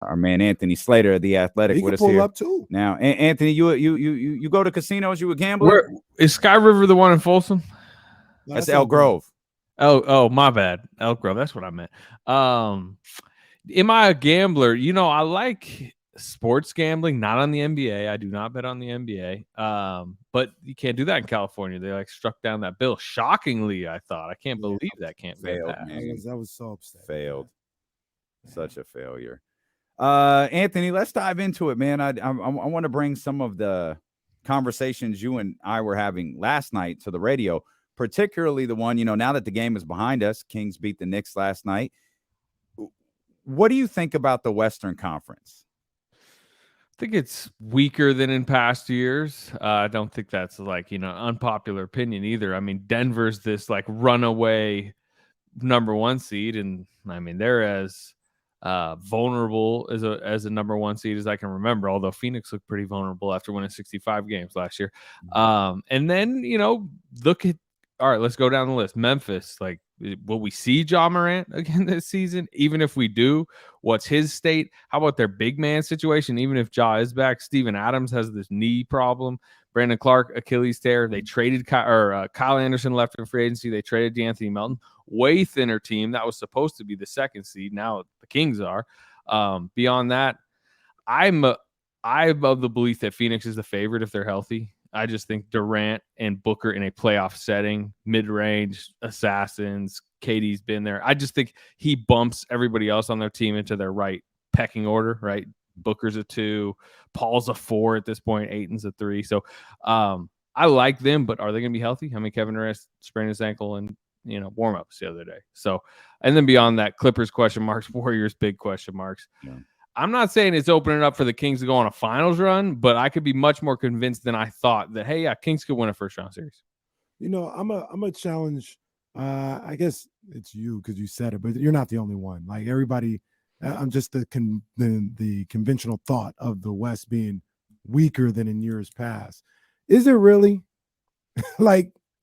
Our man Anthony Slater of The Athletic He with can us pull here. up too. Now, Anthony, you go to casinos? You a gambler? Where is Sky River the one in Folsom? That's Elk Grove. Oh, my bad. Elk Grove. That's what I meant. Am I a gambler? You know, I like sports gambling, not on the NBA. I do not bet on the NBA. But you can't do that in California. They like struck down that bill. Shockingly, I thought. I can't believe that can't failed, get man. I was so upset. Failed. Such a failure. Anthony, let's dive into it, man. I want to bring some of the conversations you and I were having last night to the radio, particularly the one, now that the game is behind us, Kings beat the Knicks last night. What do you think about the Western Conference? I think it's weaker than in past years. I don't think that's unpopular opinion either. I mean, Denver's this runaway number 1 seed, and I mean they're as vulnerable as a number 1 seed as I can remember, although Phoenix looked pretty vulnerable after winning 65 games last year. And then look at, all right, let's go down the list. Memphis, will we see Ja Morant again this season? Even if we do, what's his state? How about their big man situation? Even if Ja is back, Steven Adams has this knee problem. Brandon Clark, Achilles tear. They traded Kyle Anderson left in free agency. They traded DeAnthony Melton. Way thinner team. That was supposed to be the 2nd seed. Now the Kings are. Beyond that, I'm of the belief that Phoenix is the favorite if they're healthy. I just think Durant and Booker in a playoff setting, mid-range, assassins, KD's been there. I just think he bumps everybody else on their team into their right pecking order, right? Booker's a 2, Paul's a 4 at this point, Ayton's a 3. So I like them, but are they going to be healthy? I mean, Kevin Durant sprained his ankle and warm-ups the other day. So, and then beyond that, Clippers question marks, Warriors big question marks. Yeah. I'm not saying it's opening up for the Kings to go on a finals run, but I could be much more convinced than I thought that, hey, yeah, Kings could win a first-round series. I'm a challenge. I guess it's you because you said it, but you're not the only one. Like everybody, I'm just the conventional thought of the West being weaker than in years past. Is it really?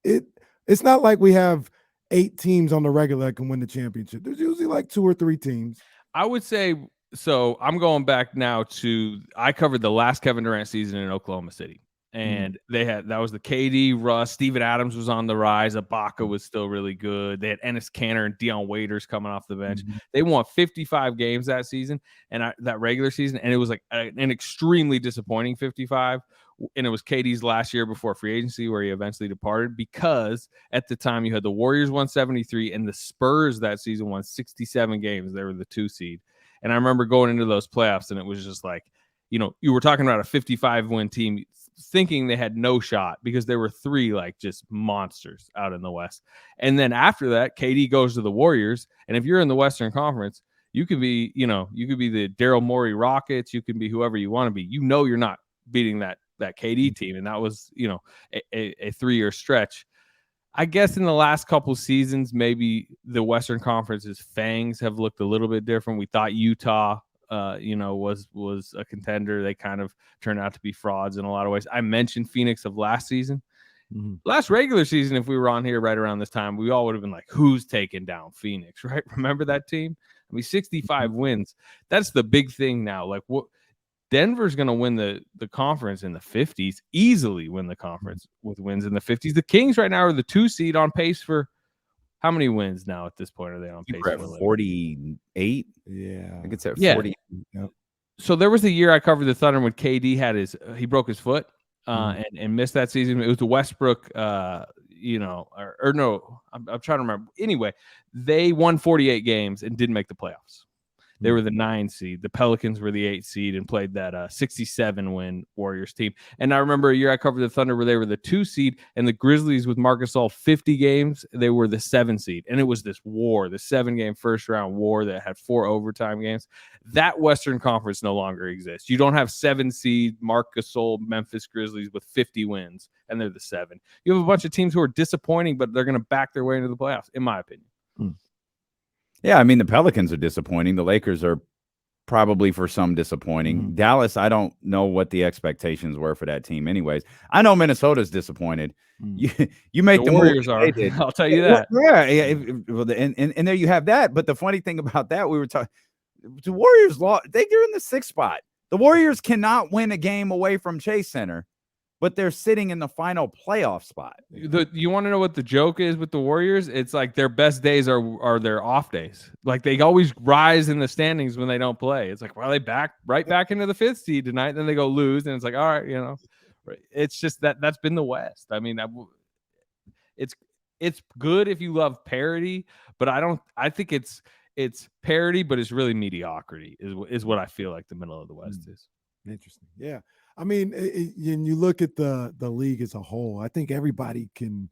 It's not like we have 8 teams on the regular that can win the championship. There's usually 2 or 3 teams. I would say. So I'm going back now to, I covered the last Kevin Durant season in Oklahoma City, and that was the KD, Russ, Steven Adams was on the rise. Ibaka was still really good. They had Enes Kanter and Deion Waiters coming off the bench. They won 55 games that season and that regular season. And it was an extremely disappointing 55. And it was KD's last year before free agency where he eventually departed, because at the time you had the Warriors 173 and the Spurs that season won 67 games. They were the 2 seed. And I remember going into those playoffs, and it was just you were talking about a 55-win team thinking they had no shot because there were 3 just monsters out in the West. And then after that, KD goes to the Warriors. And if you're in the Western Conference, you could be, you could be the Daryl Morey Rockets. You can be whoever you want to be. You're not beating that KD team. And that was, a 3-year stretch. I guess in the last couple seasons, maybe the Western Conference's fangs have looked a little bit different. We thought Utah, was a contender. They kind of turned out to be frauds in a lot of ways. I mentioned Phoenix of last season. Last regular season, if we were on here right around this time, we all would have been like, who's taking down Phoenix, right? Remember that team? I mean, 65 wins. That's the big thing now. What Denver's going to win the conference in the 50s, easily win the conference with wins in the 50s. The Kings right now are the 2 seed on pace for how many wins now at this point? Are they on pace for 48? Yeah. I think it's at 40. Yep. So there was a year I covered the Thunder when KD he broke his foot and missed that season. It was the Westbrook, no, I'm trying to remember. Anyway, they won 48 games and didn't make the playoffs. They were the 9 seed. The Pelicans were the 8 seed and played that 67-win Warriors team. And I remember a year I covered the Thunder where they were the 2 seed, and the Grizzlies with Marc Gasol 50 games, they were the 7 seed. And it was this war, the 7-game first-round war that had 4 overtime games. That Western Conference no longer exists. You don't have 7 seed Marc Gasol Memphis Grizzlies with 50 wins, and they're the 7. You have a bunch of teams who are disappointing, but they're going to back their way into the playoffs, in my opinion. Yeah, I mean, the Pelicans are disappointing. The Lakers are probably for some disappointing. Dallas, I don't know what the expectations were for that team anyways. I know Minnesota's disappointed. You make the Warriors are. I'll tell you that. Yeah, and there you have that. But the funny thing about that, we were talking, The Warriors lost. They're in the 6th spot. The Warriors cannot win a game away from Chase Center, but they're sitting in the final playoff spot. You want to know what the joke is with the Warriors? It's like their best days are their off days. Like they always rise in the standings when they don't play. It's like, well, they right back into the 5th seed tonight. Then they go lose, and it's like, all right, it's just that's been the West. I mean, it's good if you love parity, but I think it's parity, but it's really mediocrity is what I feel like the middle of the West is. Interesting. Yeah. I mean, when you look at the league as a whole, I think everybody can,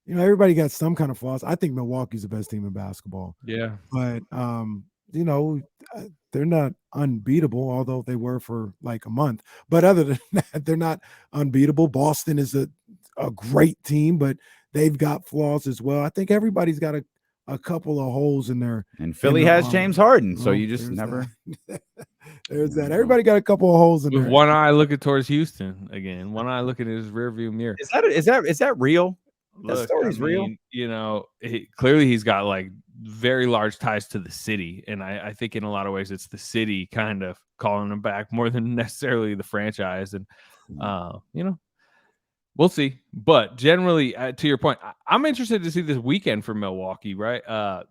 everybody got some kind of flaws. I think Milwaukee's the best team in basketball. Yeah. But, they're not unbeatable, although they were for like a month. But other than that, they're not unbeatable. Boston is a great team, but they've got flaws as well. I think everybody's got a couple of holes in there. And Philly has James Harden, so you just never. There's that. Everybody got a couple of holes in there. With one eye looking towards Houston again. One eye looking in his rearview mirror. Is that real? That story's real. Clearly he's got like very large ties to the city, and I think in a lot of ways it's the city kind of calling him back more than necessarily the franchise. And we'll see. But generally, to your point, I'm interested to see this weekend for Milwaukee, right?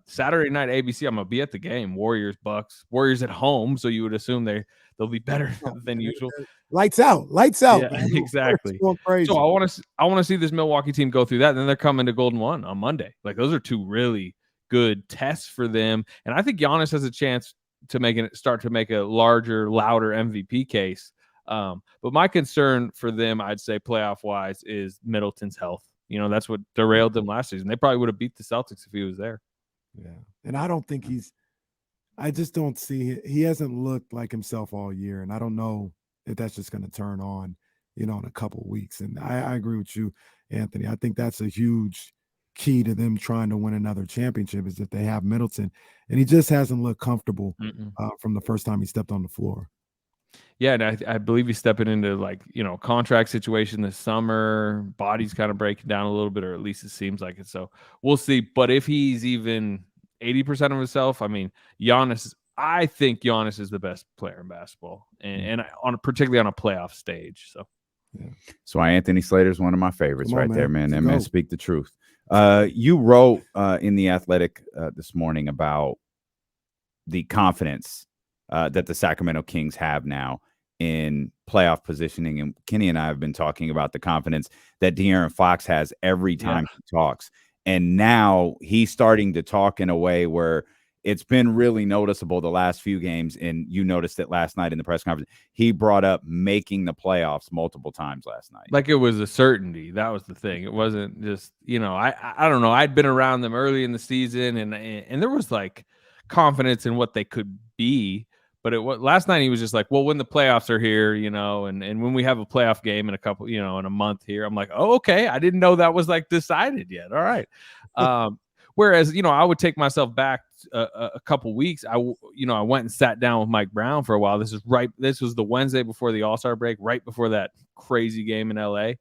Saturday night, ABC, I'm going to be at the game. Warriors, Bucks. Warriors at home, so you would assume they'll be better than usual. Lights out. Yeah, exactly. So I want to see this Milwaukee team go through that, and then they're coming to Golden One on Monday. Like, those are two really good tests for them. And I think Giannis has a chance to start to make a larger, louder MVP case. But my concern for them, I'd say playoff wise, is Middleton's health. That's what derailed them last season. They probably would have beat the Celtics if he was there. Yeah. And I don't think I just don't see, he hasn't looked like himself all year. And I don't know if that's just going to turn on, in a couple of weeks. And I agree with you, Anthony. I think that's a huge key to them trying to win another championship is that they have Middleton, and he just hasn't looked comfortable from the first time he stepped on the floor. Yeah, and I believe he's stepping into contract situation this summer. Body's kind of breaking down a little bit, or at least it seems like it. So we'll see. But if he's even 80% of himself, I mean, I think Giannis is the best player in basketball, and particularly on a playoff stage. So, yeah. So Anthony Slater is one of my favorites there, man. And man, speak the truth. You wrote in The Athletic this morning about the confidence that the Sacramento Kings have now in playoff positioning. And Kenny and I have been talking about the confidence that De'Aaron Fox has every time he talks. And now he's starting to talk in a way where it's been really noticeable the last few games. And you noticed it last night in the press conference. He brought up making the playoffs multiple times last night. Like it was a certainty. That was the thing. It wasn't just, I don't know. I'd been around them early in the season and there was like confidence in what they could be. But last night he was just like, well, when the playoffs are here, and when we have a playoff game in a couple, in a month here, I'm like, oh, okay. I didn't know that was like decided yet. All right. Whereas, I would take myself back a couple weeks. I went and sat down with Mike Brown for a while. This was the Wednesday before the All-Star break, right before that crazy game in LA.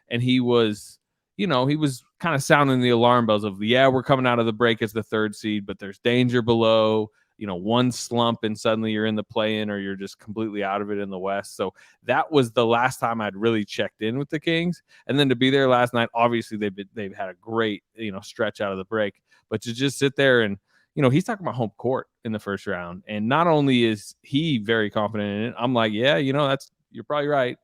And he was kind of sounding the alarm bells of, we're coming out of the break as the 3rd seed, but there's danger below. One slump and suddenly you're in the play-in or you're just completely out of it in the West. So that was the last time I'd really checked in with the Kings. And then to be there last night, obviously they've had a great, stretch out of the break, but to just sit there and, he's talking about home court in the first round. And not only is he very confident in it, I'm like, you're probably right.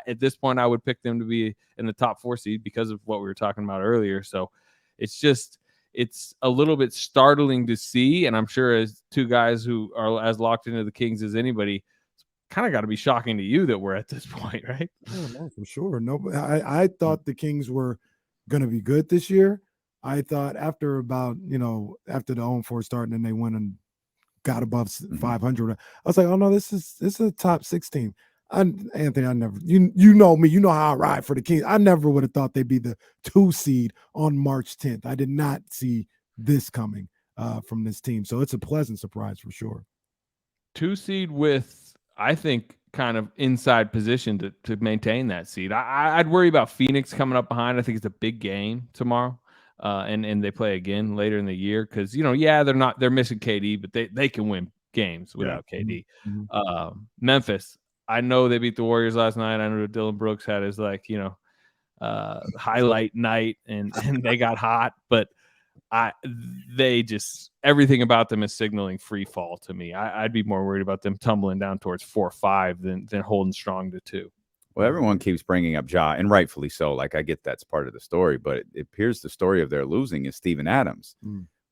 At this point, I would pick them to be in the top 4 seed because of what we were talking about earlier. So it's a little bit startling to see. And I'm sure as two guys who are as locked into the Kings as anybody, it's kind of got to be shocking to you that we're at this point, right? No, for sure. No, I thought the Kings were going to be good this year. I thought after the 0-4 start and then they went and got above 500, I was like, oh no, this is a top 6 team. Anthony, I never, you know me, you know how I ride for the Kings. I never would have thought they'd be the 2 seed on March 10th. I did not see this coming from this team. So it's a pleasant surprise for sure. 2 seed with, I think, kind of inside position to maintain that seed. I'd worry about Phoenix coming up behind. I think it's a big game tomorrow. And they play again later in the year because, they're missing KD, but they can win games without KD. Mhm. Memphis, I know they beat the Warriors last night. I know Dylan Brooks had his highlight night and they got hot, but they just, everything about them is signaling free fall to me. I'd be more worried about them tumbling down towards 4 or 5 than holding strong to 2. Well, everyone keeps bringing up Ja, and rightfully so. Like, I get that's part of the story, but it appears the story of their losing is Steven Adams.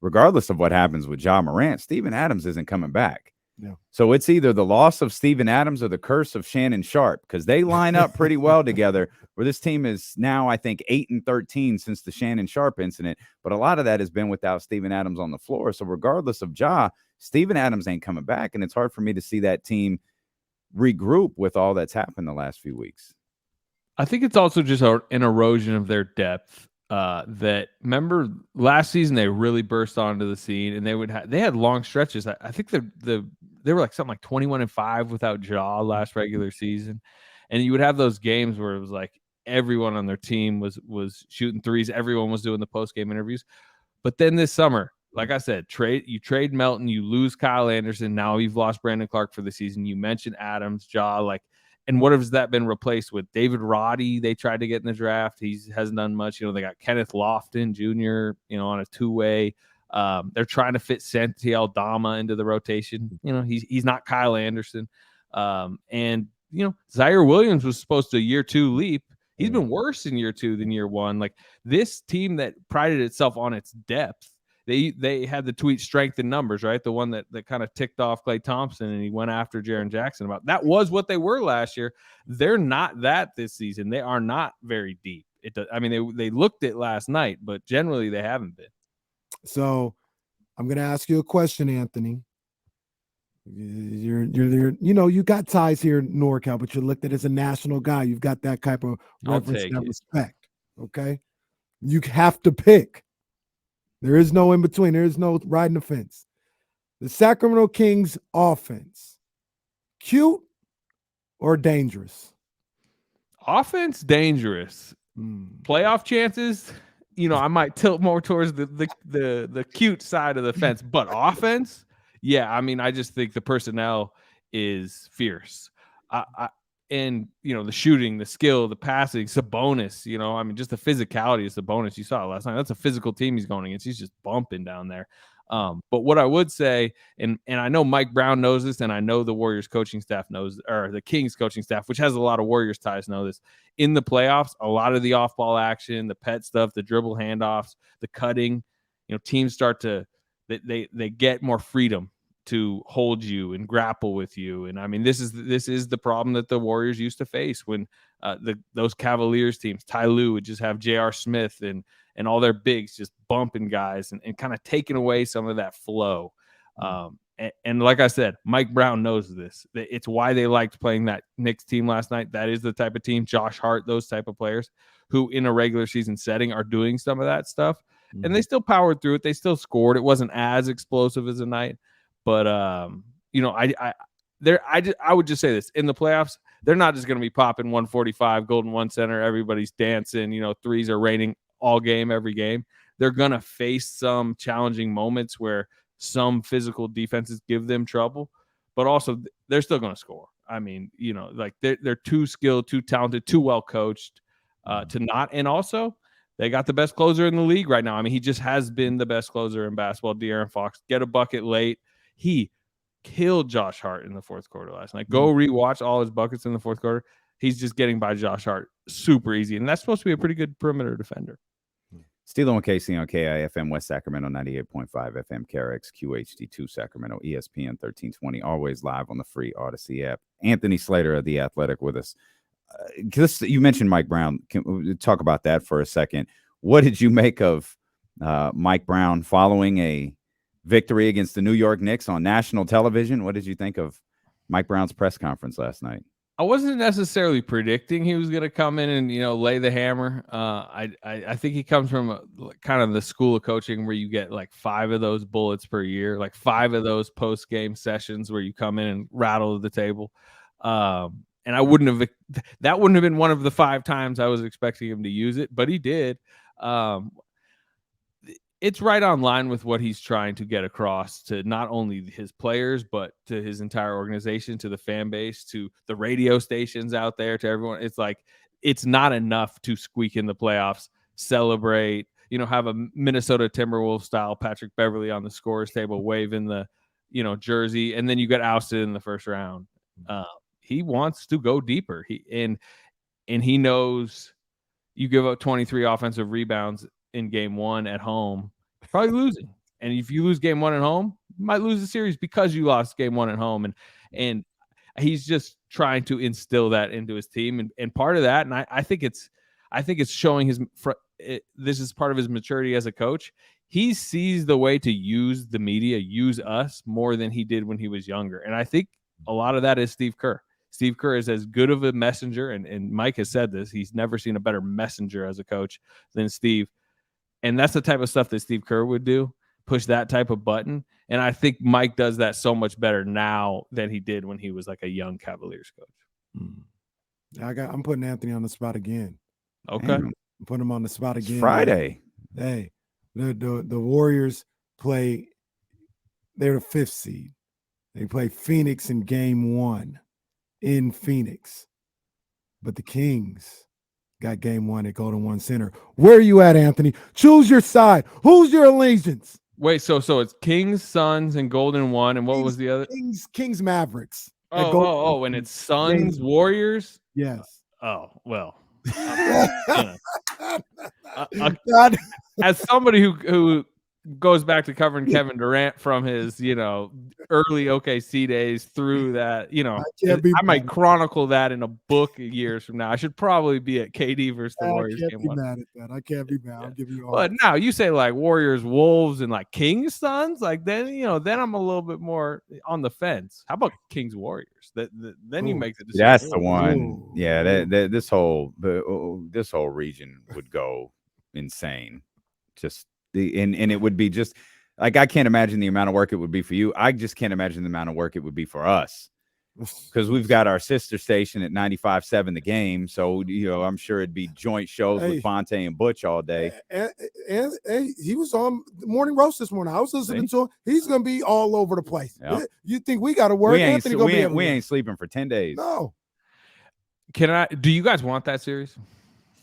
Regardless of what happens with Ja Morant, Steven Adams isn't coming back. Yeah. So it's either the loss of Steven Adams or the curse of Shannon Sharp, because they line up pretty well together, where this team is now, I think, 8-13 since the Shannon Sharp incident. But a lot of that has been without Steven Adams on the floor. So regardless of Ja, Steven Adams ain't coming back. And it's hard for me to see that team regroup with all that's happened the last few weeks. I think it's also just an erosion of their depth. That, remember last season they really burst onto the scene, and they had long stretches. I think they were like something like 21-5 without Ja last regular season, and you would have those games where it was like everyone on their team was shooting threes, everyone was doing the post game interviews. But then this summer, like I said, you trade Melton, you lose Kyle Anderson, now you've lost Brandon Clark for the season. You mentioned Adams, Ja, and what has that been replaced with? David Roddy, they tried to get in the draft. He hasn't done much. They got Kenneth Lofton Jr., on a 2-way. They're trying to fit Santi Aldama into the rotation. He's not Kyle Anderson. And Zaire Williams was supposed to year 2 leap. He's been worse in year 2 than year 1. Like, this team that prided itself on its depth, they had the tweet strength in numbers, right? The one that kind of ticked off Klay Thompson, and he went after Jaren Jackson about that. Was what they were last year. They're not that this season. They are not very deep. They looked it last night, but generally they haven't been. So I'm going to ask you a question, Anthony. You got ties here in NorCal, but you're looked at as a national guy. You've got that type of reverence and respect. Okay. You have to pick. There is no in between. There is no riding the fence. The Sacramento Kings offense, cute or dangerous? Offense, dangerous. Playoff chances, I might tilt more towards the cute side of the fence. But offense, yeah, I just think the personnel is fierce. And the shooting, the skill, the passing, Sabonis, just the physicality of Sabonis. You saw it last night. That's a physical team he's going against. He's just bumping down there. But what I would say, and I know Mike Brown knows this, and I know the Warriors coaching staff knows, or the Kings coaching staff, which has a lot of Warriors ties, know this. In the playoffs, a lot of the off-ball action, the pet stuff, the dribble handoffs, the cutting, teams start to they get more freedom to hold you and grapple with you. And this is the problem that the Warriors used to face when those Cavaliers teams, Ty Lue would just have J.R. Smith and all their bigs just bumping guys and kind of taking away some of that flow. And like I said, Mike Brown knows this. It's why they liked playing that Knicks team last night. That is the type of team, Josh Hart, those type of players who in a regular season setting are doing some of that stuff. And they still powered through it. They still scored. It wasn't as explosive as a night. But I would just say this: in the playoffs, they're not just going to be popping 145 Golden One Center. Everybody's dancing. Threes are raining all game, every game. They're going to face some challenging moments where some physical defenses give them trouble, but also they're still going to score. They're too skilled, too talented, too well coached to not. And also, they got the best closer in the league right now. He just has been the best closer in basketball. De'Aaron Fox, get a bucket late. He killed Josh Hart in the fourth quarter last night. Go rewatch all his buckets in the fourth quarter. He's just getting by Josh Hart super easy. And that's supposed to be a pretty good perimeter defender. Steelo and Casey on KIFM West Sacramento 98.5 FM, KRX QHD2 Sacramento, ESPN 1320, always live on the free Odyssey app. Anthony Slater of The Athletic with us. You mentioned Mike Brown. Can we talk about that for a second? What did you make of Mike Brown following a victory against the New York Knicks on national television? What did you think of Mike Brown's press conference last night? I wasn't necessarily predicting he was going to come in and, lay the hammer. I think he comes from kind of the school of coaching where you get like 5 of those bullets per year, like 5 of those post-game sessions where you come in and rattle the table. And that wouldn't have been one of the 5 times I was expecting him to use it, but he did. it's right on line with what he's trying to get across to not only his players, but to his entire organization, to the fan base, to the radio stations out there, to everyone. It's like, it's not enough to squeak in the playoffs, celebrate, have a Minnesota Timberwolves style Patrick Beverley on the scorers table, waving the, jersey, and then you get ousted in the first round. He wants to go deeper. And he knows you give up 23 offensive rebounds in game one at home, probably losing. And if you lose game one at home, you might lose the series because you lost game one at home. And he's just trying to instill that into his team. And part of that, and I think it's showing this is part of his maturity as a coach. He sees the way to use the media, use us more than he did when he was younger. And I think a lot of that is Steve Kerr. Steve Kerr is as good of a messenger, and Mike has said this, he's never seen a better messenger as a coach than Steve. And that's the type of stuff that Steve Kerr would do, push that type of button. And I think Mike does that so much better now than he did when he was like a young Cavaliers coach. I'm putting Anthony on the spot again. Okay. I'm putting him on the spot again. It's Friday. Hey, the Warriors play, they're the 5th seed. They play Phoenix in game 1 in Phoenix. But the Kings got game 1 at Golden One Center. Where are you at, Anthony? Choose your side. Who's your allegiance? Wait, so it's Kings, Suns, and Golden One, and what was the other? Kings, Mavericks. And it's Suns, Warriors? Yes. Oh, well. As somebody who goes back to covering Kevin Durant from his, early OKC days through that, I might chronicle that in a book years from now. I should probably be at KD versus the Warriors game 1. I can't be mad. I'll give you all. But now you say like Warriors, Wolves, and like Kings, Suns, like then then I'm a little bit more on the fence. How about Kings, Warriors? Then you make the decision. That's the one. Yeah, this whole region would go insane. Just and it would be just like, I can't imagine the amount of work it would be for you. I just can't imagine the amount of work it would be for us, because we've got our sister station at 95.7 The Game. So, I'm sure it'd be joint shows with Fonte and Butch all day. And he was on the morning roast this morning. I was listening to him. He's going to be all over the place. Yep. You think we got to work? We ain't sleeping for 10 days. No. Do you guys want that series?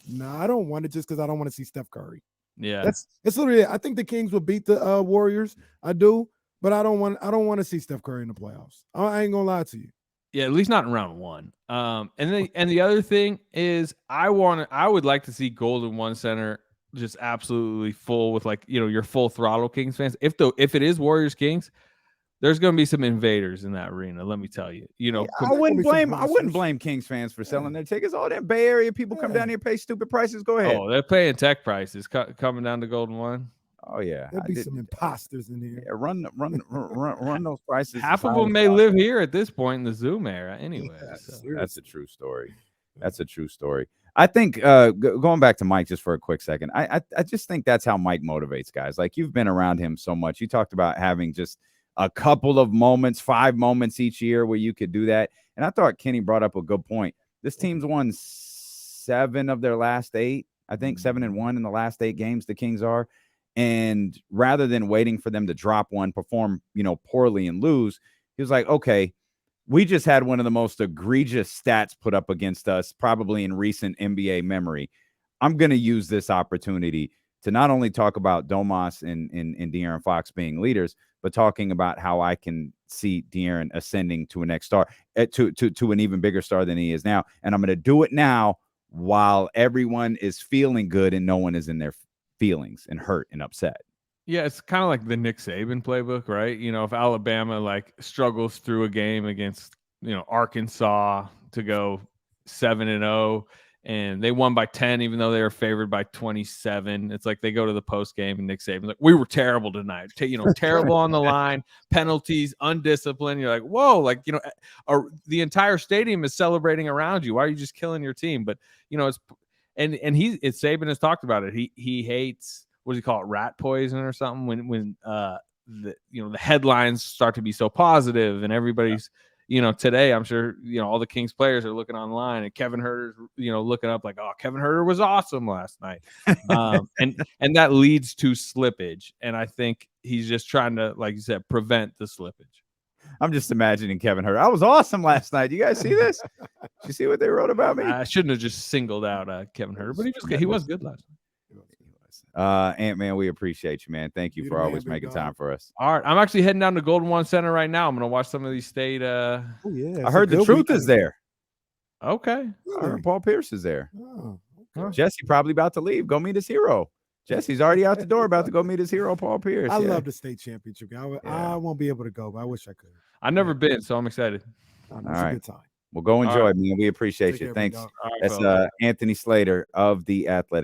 No, I don't want it, just because I don't want to see Steph Curry. Yeah, it's literally it. I think the Kings will beat the Warriors. I do, but I don't want to see Steph Curry in the playoffs. I ain't gonna lie to you. Yeah, at least not in round 1. And the other thing is, I would like to see Golden One Center just absolutely full with, like, your full throttle Kings fans. If it is Warriors Kings, there's going to be some invaders in that arena. Let me tell you. I wouldn't blame Kings fans for selling their tickets. All them Bay Area people come down here, pay stupid prices. Go ahead. Oh, they're paying tech prices coming down to Golden One. Oh yeah, there'd be some imposters in here. Yeah, run those prices. Half of them may live here at this point in the Zoom era. Anyway, that's a true story. That's a true story. I think going back to Mike just for a quick second, I just think that's how Mike motivates guys. Like, you've been around him so much. You talked about having just a couple of moments, 5 moments each year where you could do that. And I thought Kenny brought up a good point. This team's won 7 of their last 8. I think 7-1 in the last 8 games, the Kings are. And rather than waiting for them to drop one, perform, poorly and lose, he was like, okay, we just had one of the most egregious stats put up against us, probably in recent NBA memory. I'm going to use this opportunity to not only talk about Domas and De'Aaron Fox being leaders, but talking about how I can see De'Aaron ascending to a next star, to an even bigger star than he is now. And I'm going to do it now while everyone is feeling good and no one is in their feelings and hurt and upset. Yeah, it's kind of like the Nick Saban playbook, right? If Alabama struggles through a game against, Arkansas to go 7-0, and they won by 10, even though they were favored by 27. It's like they go to the post game and Nick Saban's like, we were terrible tonight. Terrible on the line, penalties, undisciplined. You're like, whoa, the entire stadium is celebrating around you. Why are you just killing your team? But it's Saban has talked about it. He hates, what does he call it, rat poison or something, when the headlines start to be so positive and everybody's today I'm sure all the Kings players are looking online, and Kevin Huerter's looking up like, oh, Kevin Huerter was awesome last night, and that leads to slippage. And I think he's just trying to, like you said, prevent the slippage. I'm just imagining Kevin Huerter. I was awesome last night. You guys see this? Did you see what they wrote about me? I shouldn't have just singled out Kevin Huerter, but he was good last night. Ant-Man, we appreciate you, man. Thank you for always making time for us. All right, I'm actually heading down to Golden One Center right now. I'm gonna watch some of these state. Oh yeah, I heard the truth is there. Okay, I heard Paul Pierce is there. Oh, okay. Jesse probably about to leave. Go meet his hero. Jesse's already out the door, about to go meet his hero, Paul Pierce. I love the state championship. I won't be able to go, but I wish I could. I've never been, so I'm excited. It's a good time. Well, go enjoy, man. We appreciate you. Thanks. All right, That's Anthony Slater of The Athletic.